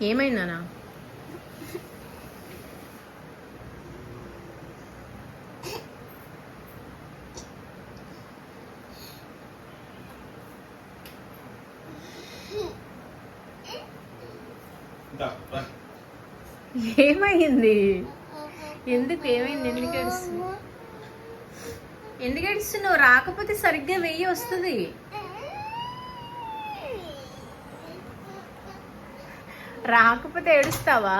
ఏమైందనా? ఏమైంది? ఎందుకు ఏమైంది? ఎందుకు ఏడుస్తున్నావు? రాకపోతే సరిగ్గా వెయ్యి వస్తుంది. రాకపోతే ఏడుస్తావా?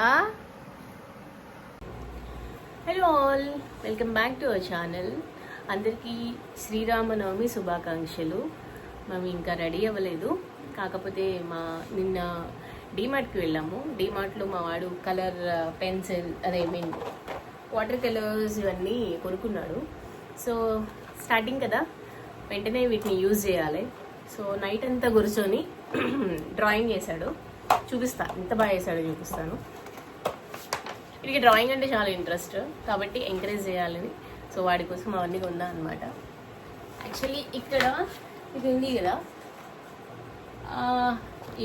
Hello all, welcome back to our channel. అందరికీ శ్రీరామనవమి శుభాకాంక్షలు. మేము ఇంకా రెడీ అవ్వలేదు, కాకపోతే నిన్న డీమార్ట్కి వెళ్ళాము. డీమార్ట్లో మా వాడు కలర్ పెన్సిల్ వాటర్ కలర్స్ ఇవన్నీ కొనుక్కున్నాడు. సో స్టార్టింగ్ కదా, వెంటనే వీటిని యూజ్ చేయాలి. సో నైట్ అంతా కూర్చొని డ్రాయింగ్ చేశాడు. చూపిస్తా, ఎంత బాగా చేశాడో చూపిస్తాను. వీడికి డ్రాయింగ్ అంటే చాలా ఇంట్రెస్ట్, కాబట్టి ఎంకరేజ్ చేయాలని సో వాడి కోసం అవన్నీ కొందా అనమాట. యాక్చువల్లీ ఇక్కడ ఇది ఉంది కదా,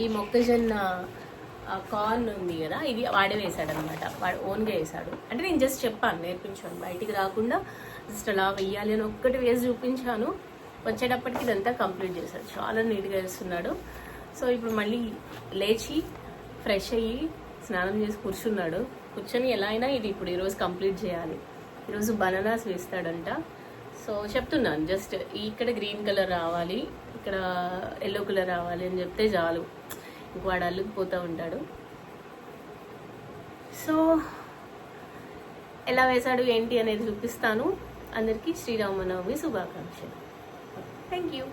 ఈ మొక్కజొన్న కార్న్ ఉంది కదా, ఇది వాడే వేసాడు అనమాట. వాడు ఓన్గా వేసాడు. అంటే నేను జస్ట్ చెప్పాను, నేర్పించాను, బయటికి రాకుండా జస్ట్ అలా వెయ్యాలి అని ఒక్కటి వేసి చూపించాను. వచ్చేటప్పటికి ఇదంతా కంప్లీట్ చేశాడు. చాలా నీట్గా వేస్తున్నాడు. సో ఇప్పుడు మళ్ళీ లేచి ఫ్రెష్ అయ్యి స్నానం చేసి కూర్చొని ఎలా అయినా ఇది ఇప్పుడు ఈరోజు కంప్లీట్ చేయాలి. ఈరోజు బనానాస్ వేస్తాడంట. సో చెప్తున్నాను, జస్ట్ ఇక్కడ గ్రీన్ కలర్ రావాలి, ఇక్కడ ఎల్లో కలర్ రావాలి అని చెప్తే చాలు, ఇంక వాడు అల్లుకుపోతూ ఉంటాడు. సో ఎలా వేశాడు ఏంటి అనేది చూపిస్తాను. అందరికీ శ్రీరామనవమి శుభాకాంక్షలు. Thank you.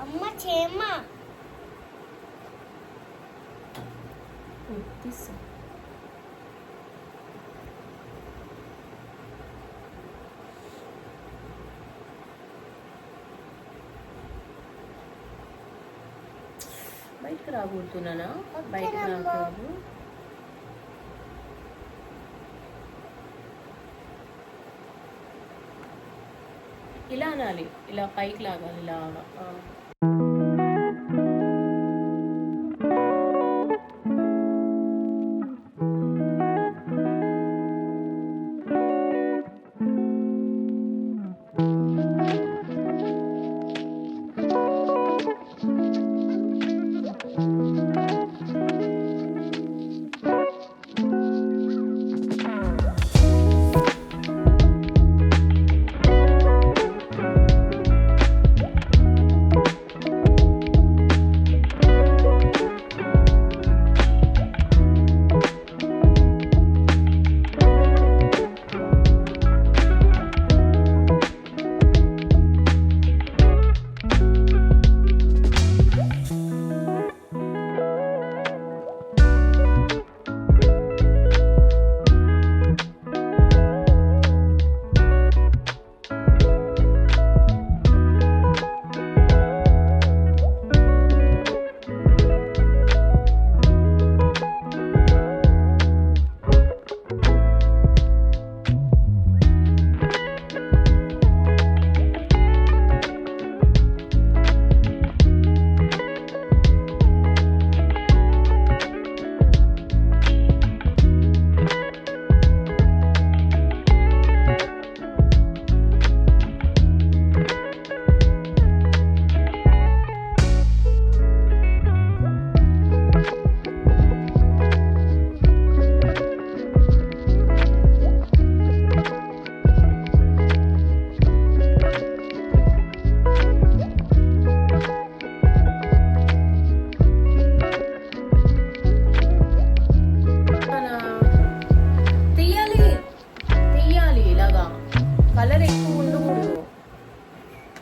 అమ్మ చేమ తీసు. బయటకు రాకూడుతున్నానా? బయటకు రాకూడదు. ఇలా అనాలి, ఇలా పైకి లాగాలి, ఇలాగా.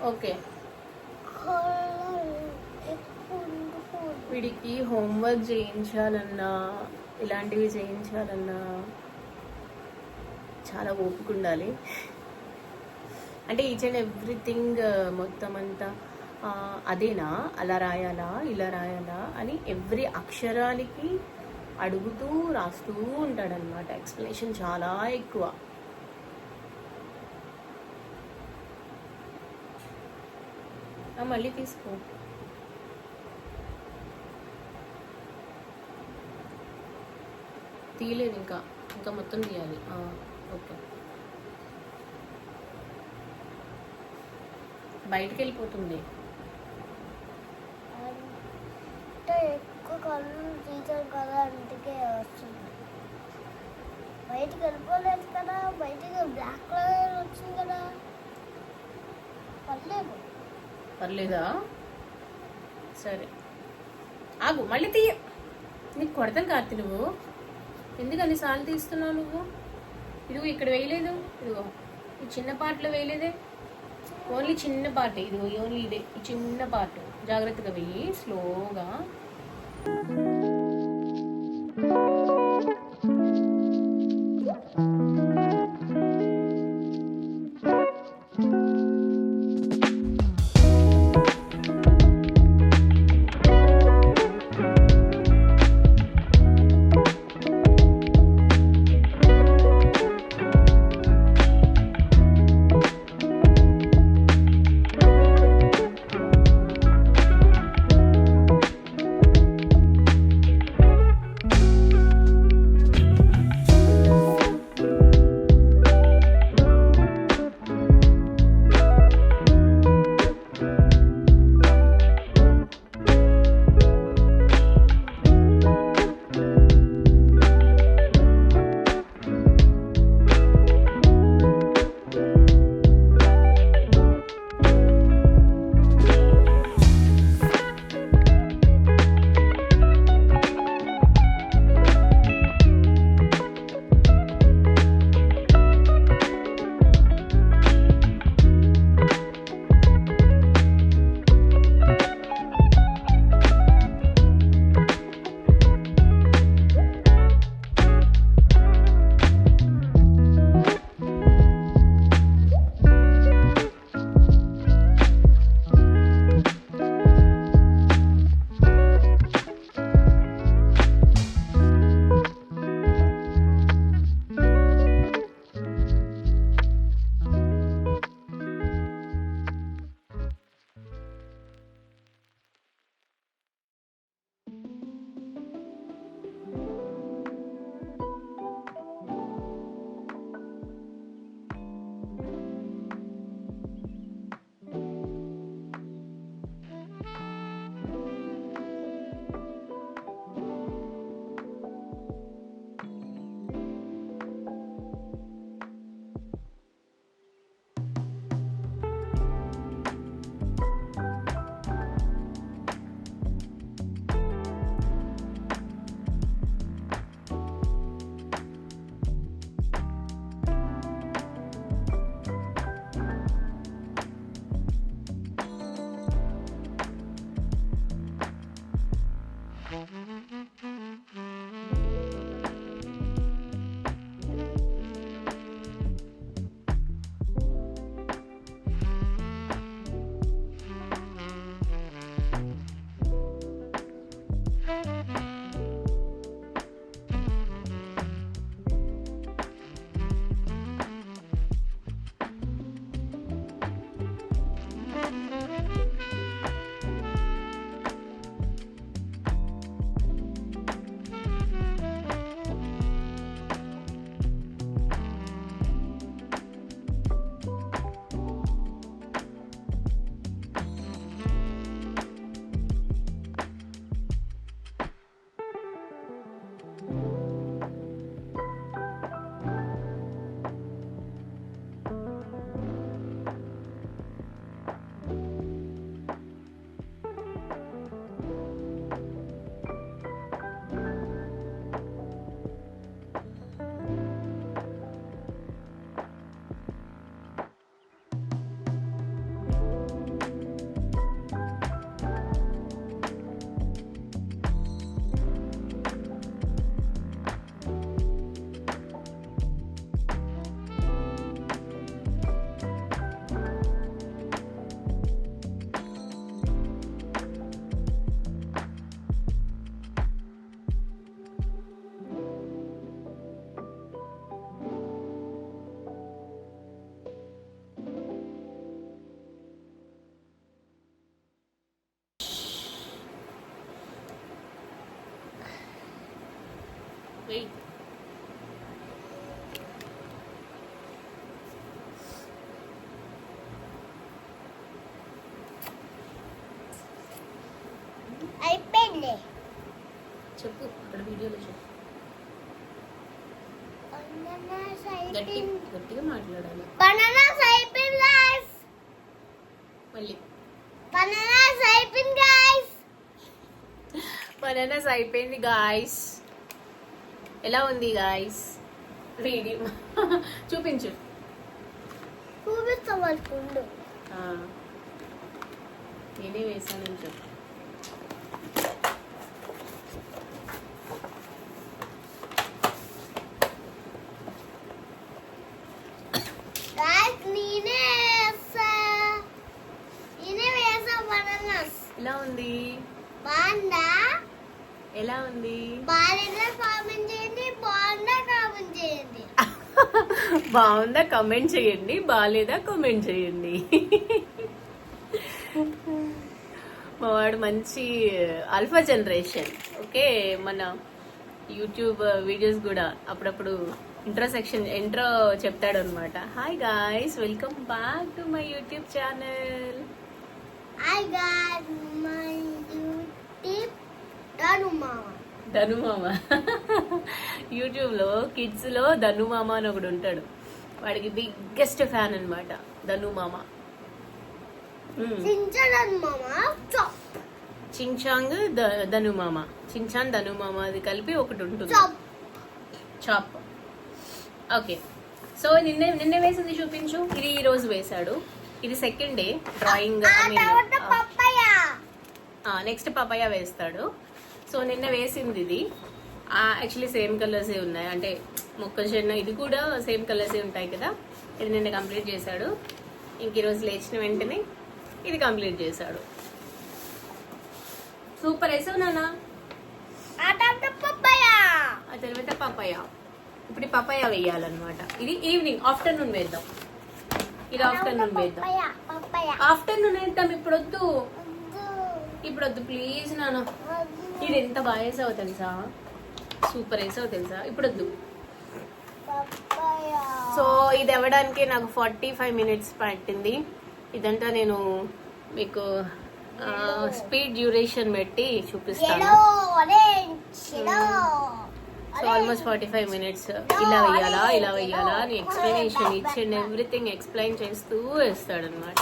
ఓకే, వీడికి హోంవర్క్ చేయించాలన్నా ఇలాంటివి చేయించాలన్నా చాలా ఓపిక ఉండాలి. అంటే ఈచ్ అండ్ ఎవ్రీథింగ్ మొత్తం అంతా అదేనా, అలా రాయాలా, ఇలా రాయాలా అని ఎవ్రీ అక్షరాలకి అడుగుతూ రాస్తూ ఉంటాడనమాట. ఎక్స్ప్లెనేషన్ చాలా ఎక్కువ. మళ్ళీ తీసుకో. తీయలేదు ఇంకా మొత్తం తీయాలి. ఓకే, బయటికి వెళ్ళిపోతుంది. ఎక్కువ కళ్ళు తీసారు కదా, అందుకే వస్తుంది. బయటికి వెళ్ళిపోలేదు కదా, బయటికి బ్లాక్ కలర్ వచ్చింది కదా. పర్లేదా? సరే ఆగు, మళ్ళీ తీయ. నీకు కొడతాను కార్తీ, నువ్వు ఎందుకు అన్నిసార్లు తీస్తున్నావు? నువ్వు ఇదిగో ఇక్కడ వేయలేదు, ఇదిగో ఈ చిన్న పార్ట్లో వేయలేదే, ఓన్లీ చిన్న పార్ట్. ఇదిగో ఓన్లీ ఇదే, ఈ చిన్న పార్ట్. జాగ్రత్తగా వెయ్యి, స్లోగా. వెయ్యి. అయిపోయింది. చెప్పు అక్కడ వీడియోలో చెప్పు. బనానాస్ గట్టి అయిపోయింది. గట్టిగా మాట్లాడాలి. బనానాస్ అయిపోయింది guys. మళ్ళీ బనానాస్ అయిపోయింది guys. బనానాస్ అయిపోయింది గాయస్. ఎలా ఉంది గాయస్ వీడియో? చూపించు. చూపిస్తాం అనుకుండు. ఆ, నేనే వేసానని చెప్పు. Guys, నేనే వేసా బనానాస్. ఎలా ఉంది? బాగుందా? ఎలా ఉంది? బాగాలేదా కామెంట్ చేయండి, బాగుందా కామెంట్ చేయండి. బాగుందా కమెంట్ చేయండి, బాగాలేదా కామెంట్ చేయండి. మా వాడు మంచి ఆల్ఫా జనరేషన్. ఓకే, మన యూట్యూబ్ వీడియోస్ కూడా అప్పుడప్పుడు ఇంట్రో చెప్తాడు అనమాట. Hi guys, welcome back to my YouTube channel. I got my YouTube ధను మామ. ధనుమామ. యూట్యూబ్ లో కిడ్స్ లో ధనుమామ అని ఒకడు ఉంటాడు. వాడికి బిగ్గెస్ట్ ఫ్యాన్ అనమాట ధనుమామ. చించడన్ మామ చాప్ చించాంగ్ ధనుమామ. చించాన్ ధనుమామ అది కలిపి ఒకటి ఉంటుంది. చాప్. చాప్. ఓకే, సో నిన్నే వేసింది చూపించు. ఇది ఈ రోజు వేశాడు. ఇది సెకండ్ డే డ్రాయింగ్. తర్వాత పప్పయ్య. నెక్స్ట్ పపాయ వేస్తాడు. సో నిన్న వేసింది ఇది. యాక్చువల్లీ సేమ్ కలర్స్ ఉన్నాయి, అంటే మొక్కజొన్న ఇది కూడా సేమ్ కలర్స్ ఉంటాయి కదా. ఇది నిన్న కంప్లీట్ చేశాడు. ఇంక ఈరోజు లేచిన వెంటనే ఇది కంప్లీట్ చేశాడు. సూపర్ వేసావు నాన్న. ఆ తర్వాత పప్పయ్య. ఆ తర్వాత పపాయ. ఇప్పుడు పపాయ వేయాలన్నమాట. ఇది ఈవినింగ్, ఆఫ్టర్నూన్ వేద్దాం. ఇది ఆఫ్టర్నూన్ వేద్దాం. Papaya papaya. ఆఫ్టర్నూన్ వేద్దాం. ఇప్పుడు వద్దు, వద్దు, ఇప్పుడు వద్దు ప్లీజ్ నాన్న. వద్దు. ఇది ఎంత బాగా వేసావు తెలుసా, సూపర్ వేసావు తెలుసా. ఇప్పుడు వద్దు. పప్పయ్య. సో ఇది అవ్వడానికి నాకు 45 minutes పట్టింది. ఇదంతా నేను మీకు స్పీడ్ డ్యూరేషన్ పెట్టి చూపిస్తాను. Yellow, orange, yellow. So almost 45 minutes ఇలా వెయ్యాలా అని explanation each and everything explain చేస్తూ వేస్తాడనమాట.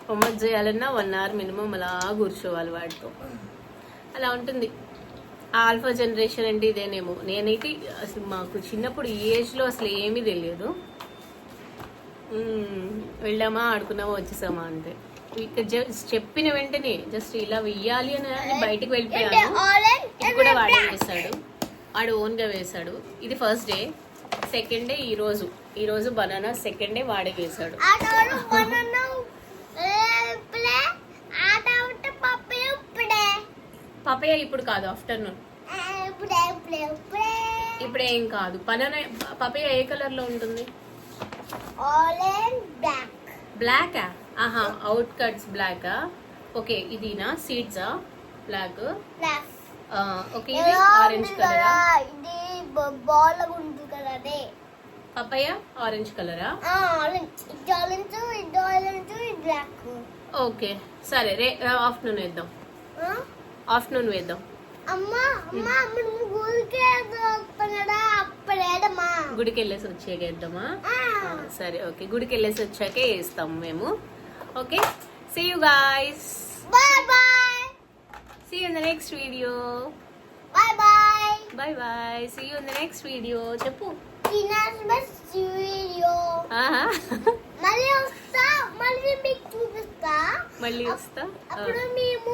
హోంవర్క్ చేయాలన్నా 1 hour మినిమం అలా కూర్చోవాలి వాటితో. అలా ఉంటుంది. ఆల్ఫా జనరేషన్ అంటే ఇదేనేమో. నేనైతే అసలు మాకు చిన్నప్పుడు ఈ ఏజ్లో అసలు ఏమీ తెలియదు. వెళ్ళామా, ఆడుకున్నామా, వచ్చేసామా అంతే. ఇక్కడ చెప్పిన వెంటనే జస్ట్ ఇలా వెయ్యాలి అని బయటికి వెళ్ళిపోయాను. ఇది కూడా వాడే వేశాడు, వాడు ఓన్గా వేశాడు. ఇది ఫస్ట్ డే. సెకండ్ డే ఈ రోజు బనానా. సెకండ్ డే వాడే వేశాడు. ఆ తర్వాత banana, ఇప్పుడే. ఆ తర్వాత పప్పయ్య ఇప్పుడే. పపాయ ఇప్పుడు కాదు, ఆఫ్టర్నూన్. ఇప్పుడే. ఇప్పుడు ఏం కాదు. పపాయ ఏ కలర్ లో ఉంటుంది? Orange, black. బ్లాకా? ఆహా, అవుట్ కట్స్ బ్లాకా. ఓకే, ఇదినా సీడ్సా? బ్లాక్. Black. ఓకే, ఇది ఆరెంజ్ కలరా? ఇది బాల్ ఉంటుంది కదా అదే. పపాయ ఆరెంజ్ కలరా? ఆరెంజ్. ఇది ఆరెంజ్, ఇది ఆరెంజ్, ఇది బ్లాక్. ఓకే సరే, ఆఫ్టర్నూన్ వేద్దాం. ఆఫ్టర్నూన్ వేద్దాం. అమ్మా మనం గుడికి వస్తాం కదా అప్పుడేదమ్మా. గుడికి వెళ్ళేసి వచ్చాక వేద్దామా? సరే, ఓకే, గుడికి వెళ్ళేసి వచ్చాకే వేస్తాము మేము. Okay, see you guys. Bye bye. See you in the next video. Bye bye. Bye bye. See you in the next video. చెప్పు. తినాస్ బెస్ట్ వీడియో. ఆహా. మళ్ళీ వస్తా, మళ్ళీ మీకు చూపిస్తా. మళ్ళీ వస్తా. అప్పుడు మేము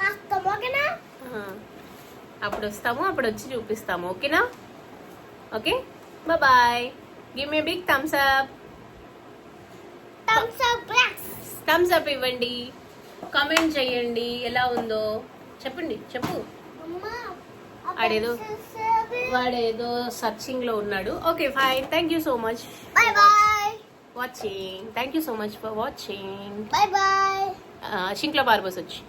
వస్తాం, ఓకేనా? అప్పుడు వస్తాము, అప్పుడు వచ్చి చూపిస్తాము. ఓకేనా? Okay, bye. Give me big thumbs up. Thumbs up. Thumbs up ఇవ్వండి, కామెంట్ చేయండి ఎలా ఉందో చెప్పండి. చెప్పు. అమ్మా వాడేదో సర్చింగ్ లో ఉన్నాడు. Okay fine, thank you so much bye bye. Watching. Thank you so much for watching. Bye bye. షింక్లో పార్బస్ వచ్చి